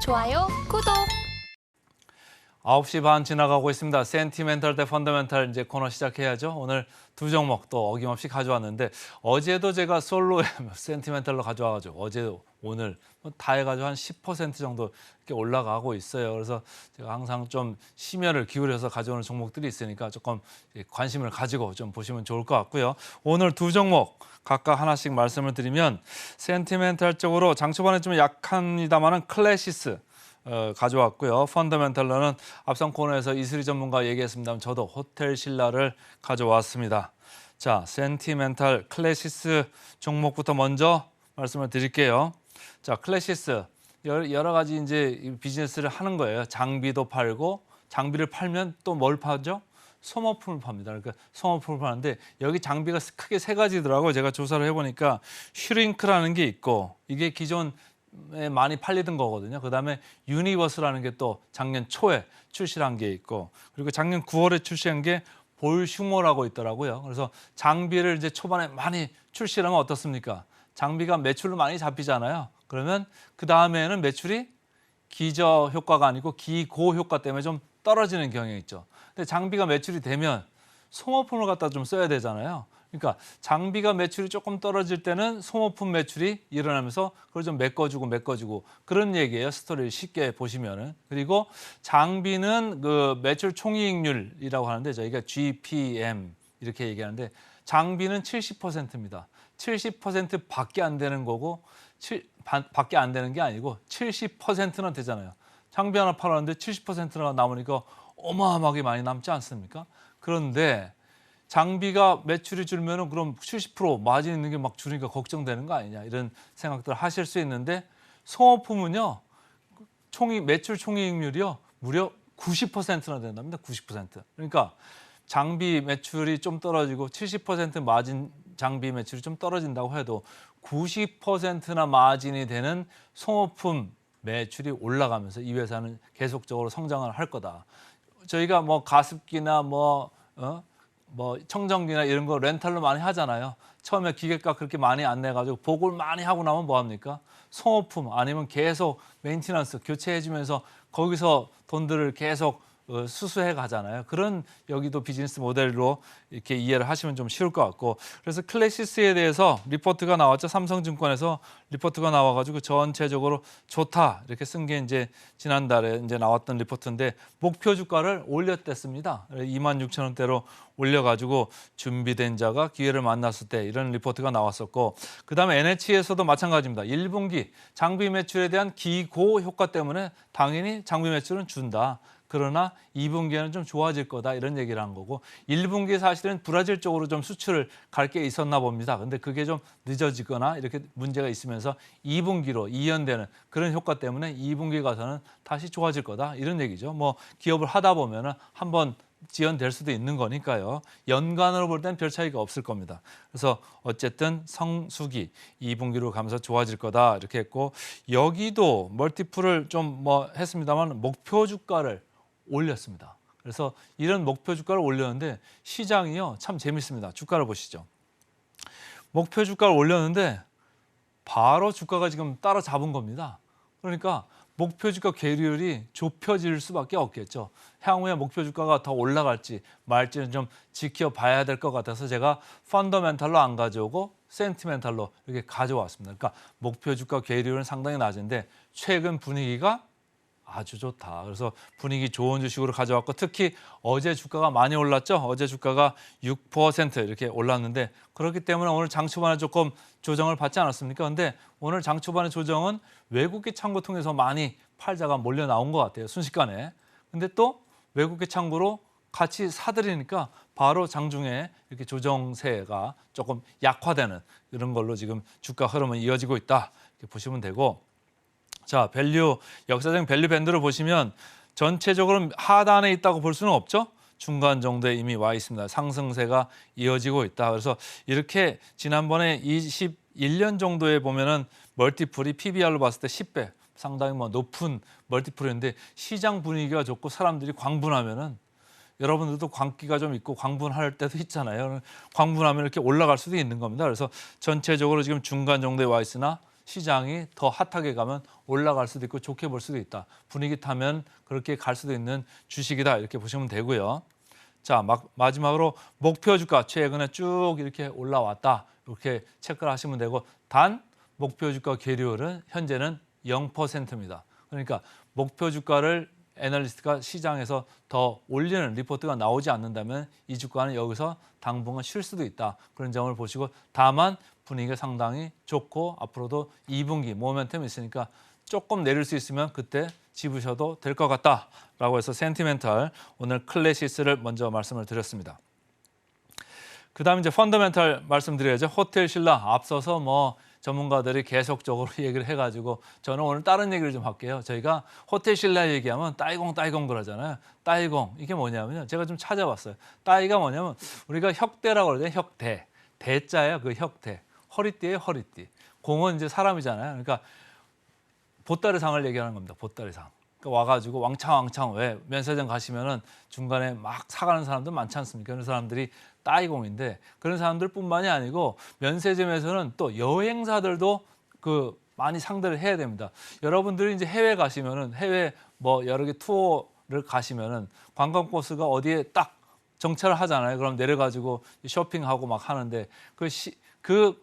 좋아요, 구독. 9시 반 지나가고 있습니다. 센티멘탈 대 펀더멘탈 이제 코너 시작해야죠. 오늘 두 종목 또 어김없이 가져왔는데 어제도 제가 솔로에 센티멘탈로 가져와가지고 어제 오늘 다 해가지고 한 10% 정도 이렇게 올라가고 있어요. 그래서 제가 항상 좀 심혈을 기울여서 가져오는 종목들이 있으니까 조금 관심을 가지고 좀 보시면 좋을 것 같고요. 오늘 두 종목 각각 하나씩 말씀을 드리면 센티멘탈 쪽으로 장 초반에 좀 약합니다만은 클래시스 가져왔고요. 펀더멘탈로는 앞선 코너에서 이슬이 전문가 얘기했습니다만 저도 호텔 신라를 가져왔습니다. 자, 센티멘탈 클래시스 종목부터 먼저 말씀을 드릴게요. 자, 클래시스 여러 가지 이제 비즈니스를 하는 거예요. 장비도 팔고 장비를 팔면 또 뭘 파죠? 소모품을 팝니다. 그러니까 소모품을 파는데 여기 장비가 크게 세 가지더라고요. 제가 조사를 해보니까 슈링크라는 게 있고 이게 기존 많이 팔리던 거거든요. 그다음에 유니버스라는 게 또 작년 초에 출시한 게 있고 그리고 작년 9월에 출시한 게 볼슈머라고 있더라고요. 그래서 장비를 이제 초반에 많이 출시를 하면 어떻습니까? 장비가 매출로 많이 잡히잖아요. 그러면 그 다음에는 매출이 기저 효과가 아니고 기고 효과 때문에 좀 떨어지는 경향이 있죠. 근데 장비가 매출이 되면 소모품을 갖다 좀 써야 되잖아요. 그러니까 장비가 매출이 조금 떨어질 때는 소모품 매출이 일어나면서 그걸 좀 메꿔주고 그런 얘기예요. 스토리를 쉽게 보시면은. 그리고 장비는 그 매출 총이익률이라고 하는데 저희가 GPM 이렇게 얘기하는데 장비는 70%입니다. 70%밖에 안 되는 거고 밖에 안 되는 게 아니고 70%는 되잖아요. 장비 하나 팔았는데 70%가 남으니까 어마어마하게 많이 남지 않습니까? 그런데 장비가 매출이 줄면은 그럼 70% 마진 있는 게 막 줄으니까 걱정되는 거 아니냐 이런 생각들 하실 수 있는데 소모품은요 매출 총이익률이요 무려 90%나 된답니다. 90%. 그러니까 장비 매출이 좀 떨어지고 70% 마진 장비 매출이 좀 떨어진다고 해도 90%나 마진이 되는 소모품 매출이 올라가면서 이 회사는 계속적으로 성장을 할 거다. 저희가 뭐 가습기나 뭐 청정기나 이런 거 렌탈로 많이 하잖아요. 처음에 기계값 그렇게 많이 안 내가지고 보고를 많이 하고 나면 뭐 합니까? 소모품 아니면 계속 메인티넌스 교체해주면서 거기서 돈들을 계속 수수해 가잖아요. 그런 여기도 비즈니스 모델로 이렇게 이해를 하시면 좀 쉬울 것 같고 그래서 클래시스에 대해서 리포트가 나왔죠. 삼성증권에서 리포트가 나와가지고 전체적으로 좋다 이렇게 쓴 게 이제 지난달에 이제 나왔던 리포트인데 목표 주가를 올렸댔습니다. 26,000원대로 올려가지고 준비된 자가 기회를 만났을 때 이런 리포트가 나왔었고 그다음에 NH에서도 마찬가지입니다. 1분기 장비 매출에 대한 기고 효과 때문에 당연히 장비 매출은 준다. 그러나 2분기에는 좀 좋아질 거다 이런 얘기를 한 거고 1분기 사실은 브라질 쪽으로 좀 수출을 갈 게 있었나 봅니다. 근데 그게 좀 늦어지거나 이렇게 문제가 있으면서 2분기로 이연되는 그런 효과 때문에 2분기 가서는 다시 좋아질 거다 이런 얘기죠. 뭐 기업을 하다 보면은 한번 지연될 수도 있는 거니까요. 연간으로 볼 땐 별 차이가 없을 겁니다. 그래서 어쨌든 성수기 2분기로 가면서 좋아질 거다 이렇게 했고 여기도 멀티플을 좀 뭐 했습니다만 목표 주가를 올렸습니다. 그래서 이런 목표 주가를 올렸는데 시장이요 참 재밌습니다. 주가를 보시죠. 목표 주가를 올렸는데 바로 주가가 지금 따라잡은 겁니다. 그러니까 목표 주가 괴리율이 좁혀질 수밖에 없겠죠. 향후에 목표 주가가 더 올라갈지 말지는 좀 지켜봐야 될 것 같아서 제가 펀더멘탈로 안 가져오고 센티멘탈로 이렇게 가져왔습니다. 그러니까 목표 주가 괴리율은 상당히 낮은데 최근 분위기가 아주 좋다. 그래서 분위기 좋은 주식으로 가져왔고 특히 어제 주가가 많이 올랐죠. 어제 주가가 6% 이렇게 올랐는데 그렇기 때문에 오늘 장 초반에 조금 조정을 받지 않았습니까? 근데 오늘 장 초반의 조정은 외국계 창구 통해서 많이 팔자가 몰려 나온 것 같아요. 순식간에. 근데 또 외국계 창구로 같이 사들이니까 바로 장중에 이렇게 조정세가 조금 약화되는 이런 걸로 지금 주가 흐름은 이어지고 있다. 이렇게 보시면 되고 자, 밸류 역사적 밸류 밴드를 보시면 전체적으로 하단에 있다고 볼 수는 없죠. 중간 정도에 이미 와 있습니다. 상승세가 이어지고 있다. 그래서 이렇게 지난번에 21년 정도에 보면은 멀티플이 PBR로 봤을 때 10배 상당히 뭐 높은 멀티플인데 시장 분위기가 좋고 사람들이 광분하면은 여러분들도 광기가 좀 있고 광분할 때도 있잖아요. 광분하면 이렇게 올라갈 수도 있는 겁니다. 그래서 전체적으로 지금 중간 정도에 와 있으나 시장이 더 핫하게 가면 올라갈 수도 있고 좋게 볼 수도 있다. 분위기 타면 그렇게 갈 수도 있는 주식이다. 이렇게 보시면 되고요. 자, 마지막으로 목표 주가 최근에 쭉 이렇게 올라왔다. 이렇게 체크를 하시면 되고 단 목표 주가 계류율은 현재는 0%입니다. 그러니까 목표 주가를 애널리스트가 시장에서 더 올리는 리포트가 나오지 않는다면 이 주가는 여기서 당분간 쉴 수도 있다. 그런 점을 보시고 다만 분위기가 상당히 좋고 앞으로도 2분기 모멘텀이 있으니까 조금 내릴 수 있으면 그때 집으셔도 될 것 같다라고 해서 센티멘탈 오늘 클래시스를 먼저 말씀을 드렸습니다. 그다음 이제 펀더멘탈 말씀드려야죠. 호텔 신라 앞서서 뭐 전문가들이 계속적으로 얘기를 해가지고 저는 오늘 다른 얘기를 좀 할게요. 저희가 호텔 신라 얘기하면 따이공 그러잖아요. 따이공 이게 뭐냐면요. 제가 좀 찾아봤어요. 따이가 뭐냐면 우리가 혁대라고 그러잖아요. 혁대. 대자예요. 그 혁대. 허리띠예요. 허리띠. 공은 이제 사람이잖아요. 그러니까 보따리상을 얘기하는 겁니다. 보따리상. 그러니까 와가지고 왕창 왜 면세점 가시면은 중간에 막 사가는 사람들 많지 않습니까? 그런 사람들이 따이공인데 그런 사람들뿐만이 아니고 면세점에서는 또 여행사들도 그 많이 상대를 해야 됩니다. 여러분들이 이제 해외 가시면은 해외 뭐 여러 개 투어를 가시면은 관광 버스가 어디에 딱 정차를 하잖아요. 그럼 내려가지고 쇼핑하고 막 하는데 그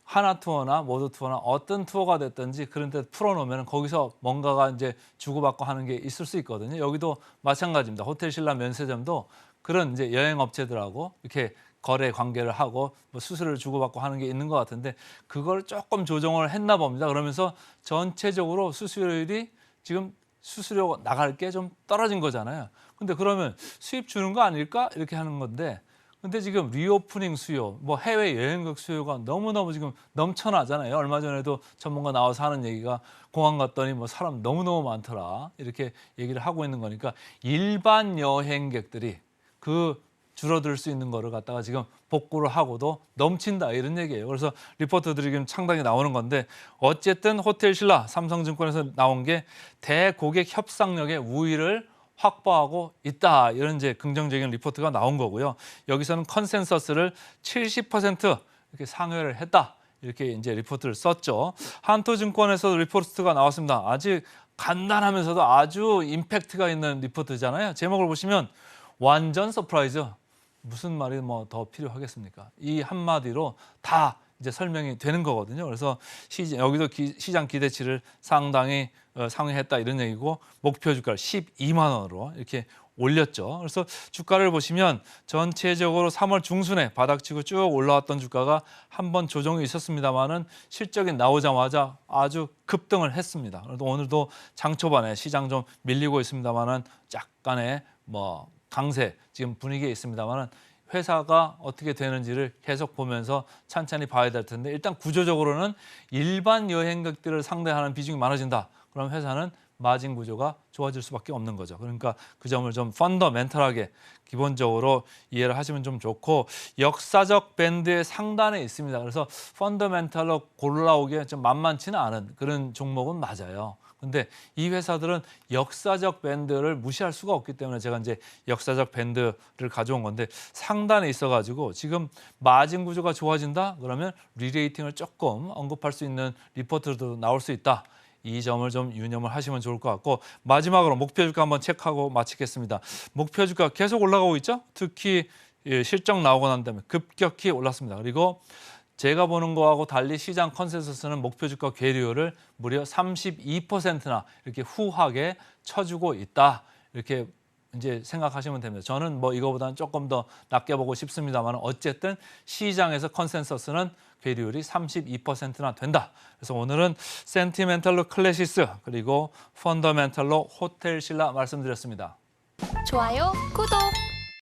하나 투어나 모두 투어나 어떤 투어가 됐든지 그런 데 풀어놓으면 거기서 뭔가가 이제 주고받고 하는 게 있을 수 있거든요. 여기도 마찬가지입니다. 호텔 신라 면세점도 그런 이제 여행 업체들하고 이렇게 거래 관계를 하고 뭐 수수료를 주고받고 하는 게 있는 것 같은데 그걸 조금 조정을 했나 봅니다. 그러면서 전체적으로 수수료율이 지금 수수료 나갈 게 좀 떨어진 거잖아요. 근데 그러면 수입 주는 거 아닐까? 이렇게 하는 건데 근데 지금 리오프닝 수요, 뭐 해외 여행객 수요가 너무너무 지금 넘쳐나잖아요. 얼마 전에도 전문가 나와서 하는 얘기가 공항 갔더니 뭐 사람 너무너무 많더라. 이렇게 얘기를 하고 있는 거니까 일반 여행객들이 그 줄어들 수 있는 거를 갖다가 지금 복구를 하고도 넘친다 이런 얘기예요. 그래서 리포트들이 지금 상당히 나오는 건데 어쨌든 호텔 신라 삼성증권에서 나온 게 대고객 협상력의 우위를 확보하고 있다. 이런 이제 긍정적인 리포트가 나온 거고요. 여기서는 컨센서스를 70% 이렇게 상회를 했다. 이렇게 이제 리포트를 썼죠. 한토증권에서도 리포트가 나왔습니다. 아직 간단하면서도 아주 임팩트가 있는 리포트잖아요. 제목을 보시면 완전 서프라이즈. 무슨 말이 뭐 더 필요하겠습니까? 이 한마디로 다 이제 설명이 되는 거거든요. 그래서 여기도 시장 기대치를 상당히 상회했다 이런 얘기고 목표 주가를 12만 원으로 이렇게 올렸죠. 그래서 주가를 보시면 전체적으로 3월 중순에 바닥치고 쭉 올라왔던 주가가 한번 조정이 있었습니다만은 실적이 나오자마자 아주 급등을 했습니다. 그래도 오늘도 장 초반에 시장 좀 밀리고 있습니다만은 약간의 뭐 강세 지금 분위기에 있습니다만은 회사가 어떻게 되는지를 계속 보면서 천천히 봐야 될 텐데 일단 구조적으로는 일반 여행객들을 상대하는 비중이 많아진다. 그럼 회사는 마진 구조가 좋아질 수밖에 없는 거죠. 그러니까 그 점을 좀 펀더멘털하게 기본적으로 이해를 하시면 좀 좋고 역사적 밴드의 상단에 있습니다. 그래서 펀더멘털로 골라오기에 좀 만만치는 않은 그런 종목은 맞아요. 근데 이 회사들은 역사적 밴드를 무시할 수가 없기 때문에 제가 이제 역사적 밴드를 가져온 건데 상단에 있어가지고 지금 마진 구조가 좋아진다? 그러면 리레이팅을 조금 언급할 수 있는 리포트도 나올 수 있다. 이 점을 좀 유념을 하시면 좋을 것 같고 마지막으로 목표 주가 한번 체크하고 마치겠습니다. 목표 주가 계속 올라가고 있죠. 특히 실적 나오고 난 다음에 급격히 올랐습니다. 그리고 제가 보는 거하고 달리 시장 컨센서스는 목표 주가 계류율을 무려 32%나 이렇게 후하게 쳐주고 있다. 이렇게 이제 생각하시면 됩니다. 저는 뭐 이거보다는 조금 더 낮게 보고 싶습니다만 어쨌든 시장에서 컨센서스는 계류율이 32%나 된다. 그래서 오늘은 센티멘탈로 클래시스 그리고 펀더멘탈로 호텔 신라 말씀드렸습니다. 좋아요, 구독!